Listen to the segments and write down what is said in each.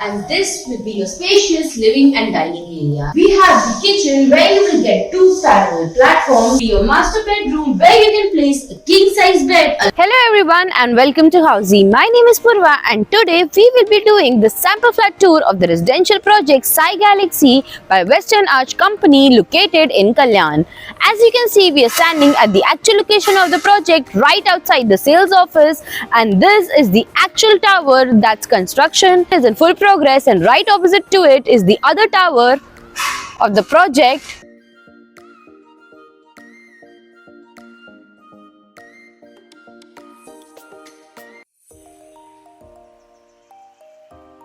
and this will be your spacious living and dining area. We have the kitchen where you will get two standard platforms, your master bedroom where you can place a king size bed. Hello everyone and welcome to Housey. My name is Purva and today we will be doing the sample flat tour of the residential project Sai Galaxy by Western Arch Company located in Kalyan. As you can see, we are standing at the actual location of the project right outside the sales office, and this is the actual tower that's construction is in full progress, and right opposite to it is the other tower of the project.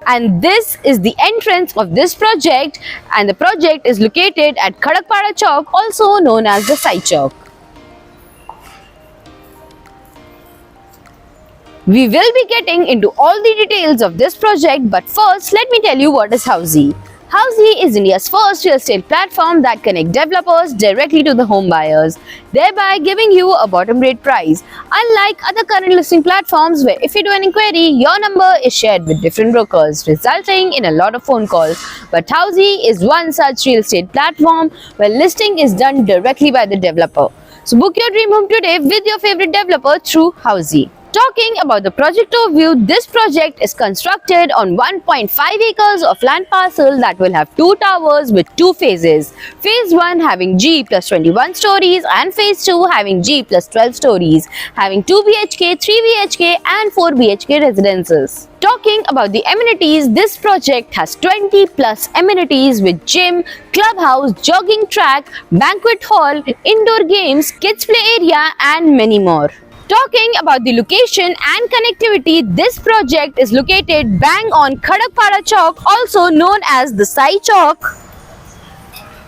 And this is the entrance of this project, and the project is located at Khadakpada Chowk, also known as the Sai Chowk. We will be getting into all the details of this project, but first let me tell you what is Housey. Housey is India's first real estate platform that connects developers directly to the home buyers, thereby giving you a bottom rate price. Unlike other current listing platforms where if you do an inquiry, your number is shared with different brokers, resulting in a lot of phone calls. But Housey is one such real estate platform where listing is done directly by the developer. So book your dream home today with your favorite developer through Housey. Talking about the project overview, this project is constructed on 1.5 acres of land parcel that will have two towers with two phases. Phase 1 having G plus 21 stories and phase 2 having G plus 12 stories, having 2 BHK, 3 BHK and 4 BHK residences. Talking about the amenities, this project has 20 plus amenities with gym, clubhouse, jogging track, banquet hall, indoor games, kids play area and many more. Talking about the location and connectivity, this project is located bang on Khadakpada Chowk, also known as the Sai Chowk,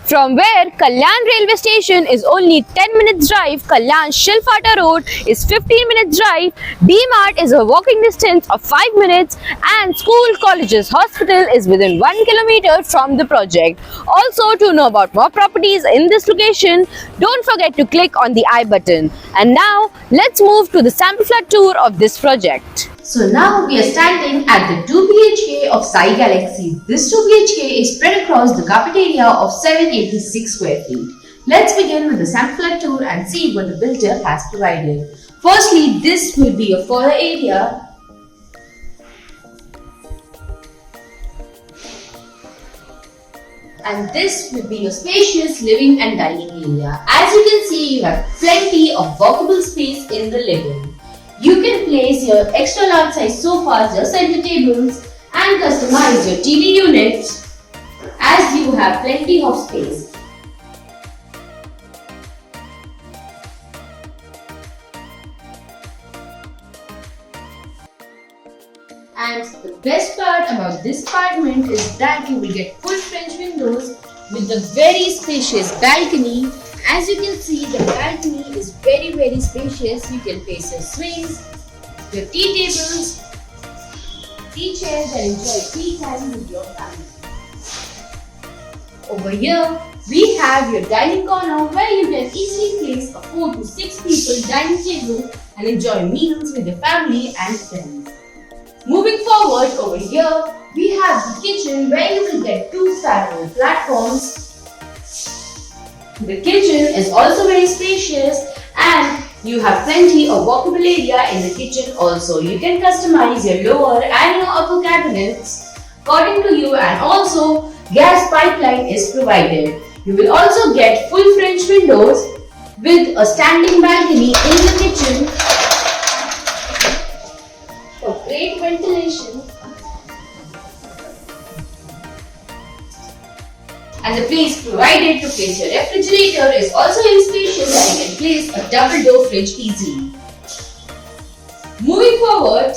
from where Kalyan railway station is only 10 minutes drive, Kalyan Shilfata road is 15 minutes drive, D-Mart is a walking distance of 5 minutes, and school, colleges, hospital is within 1 kilometer from the project. Also, to know about more properties in this location, don't forget to click on the I button. And now, let's move to the sample flat tour of this project. So now we are standing at the 2 BHK of Sai Galaxy. This 2 BHK is spread across the carpet area of 786 square feet. Let's begin with the sample flat tour and see what the builder has provided. Firstly, this will be your foyer area. And this will be your spacious living and dining area. As you can see, you have plenty of walkable space in the living. You can place your extra large size sofas, your center tables and customize your TV units as you have plenty of space. And the best part about this apartment is that you will get full French windows with the very spacious balcony. As you can see, the balcony is very spacious. You can place your swings, your tea tables, tea chairs and enjoy tea time with your family. Over here, we have your dining corner where you can easily place a 4 to 6 people dining table and enjoy meals with your family and friends. Moving forward, over here, we have the kitchen where you will get two standard platforms. The kitchen is also very spacious and you have plenty of walkable area in the kitchen also. You can customize your lower and your upper cabinets according to you, and also gas pipeline is provided. You will also get full French windows with a standing balcony in the kitchen for great ventilation. And the place provided to place your refrigerator is also very spacious and you can place a double door fridge easily. Moving forward,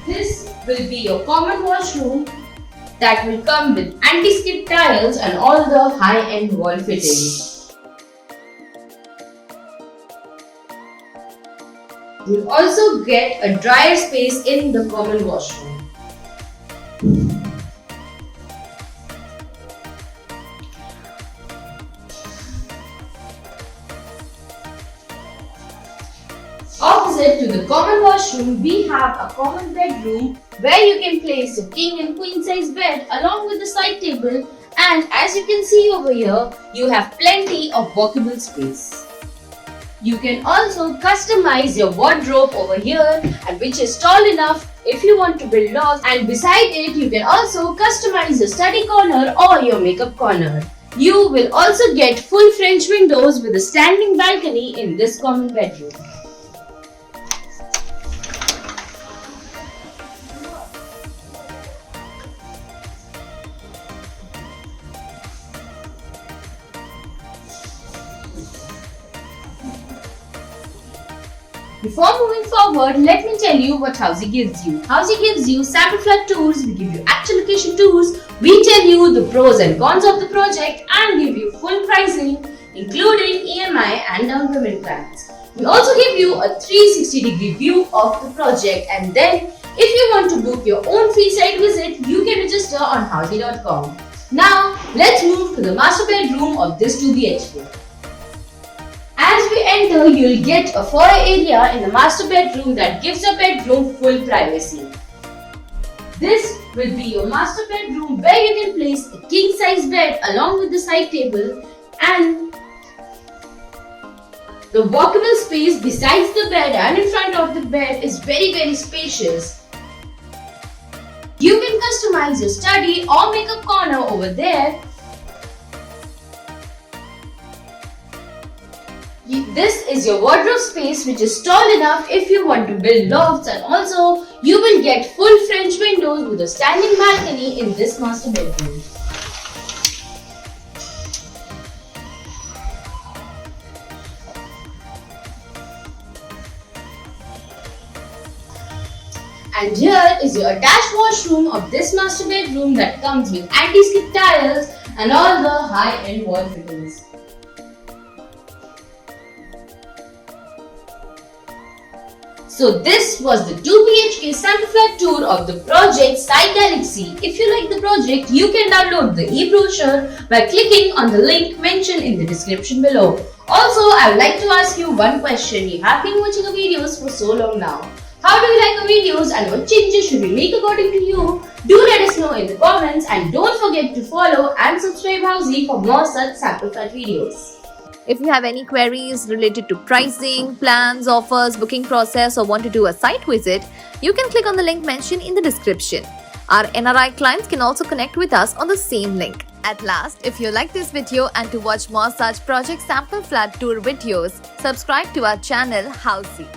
this will be your common washroom that will come with anti-skid tiles and all the high-end wall fittings. You'll also get a dryer space in the common washroom. Opposite to the common washroom washroom, we have a common bedroom where you can place a king and queen size bed along with the side table, and as you can see over here, you have plenty of walkable space. You can also customize your wardrobe over here, and which is tall enough if you want to build lofts, and beside it you can also customize your study corner or your makeup corner. You will also get full French windows with a standing balcony in this common bedroom. Before moving forward, let me tell you what Housey gives you. Housey gives you sample flat tours, we give you actual location tours, we tell you the pros and cons of the project and give you full pricing including EMI and down payment plans. We also give you a 360-degree view of the project, and then if you want to book your own free site visit, you can register on housey.com. Now, let's move to the master bedroom of this 2 BHK. As we enter, you'll get a foyer area in the master bedroom that gives your bedroom full privacy. This will be your master bedroom where you can place a king size bed along with the side table, and the walkable space besides the bed and in front of the bed is very spacious. You can customize your study or makeup corner over there. This is your wardrobe space, which is tall enough if you want to build lofts, and also you will get full French windows with a standing balcony in this master bedroom. And here is your attached washroom of this master bedroom that comes with anti-skid tiles and all the high-end wall fittings. So this was the 2 BHK sample flat tour of the project Site Galaxy. If you like the project, you can download the e-brochure by clicking on the link mentioned in the description below. Also, I would like to ask you one question. You have been watching our videos for so long now. How do you like our videos and what changes should we make according to you? Do let us know in the comments, and don't forget to follow and subscribe Housey for more such sample flat videos. If you have any queries related to pricing, plans, offers, booking process, or want to do a site visit, you can click on the link mentioned in the description. Our NRI clients can also connect with us on the same link. At last, if you like this video and to watch more such project sample flat tour videos, subscribe to our channel Housey.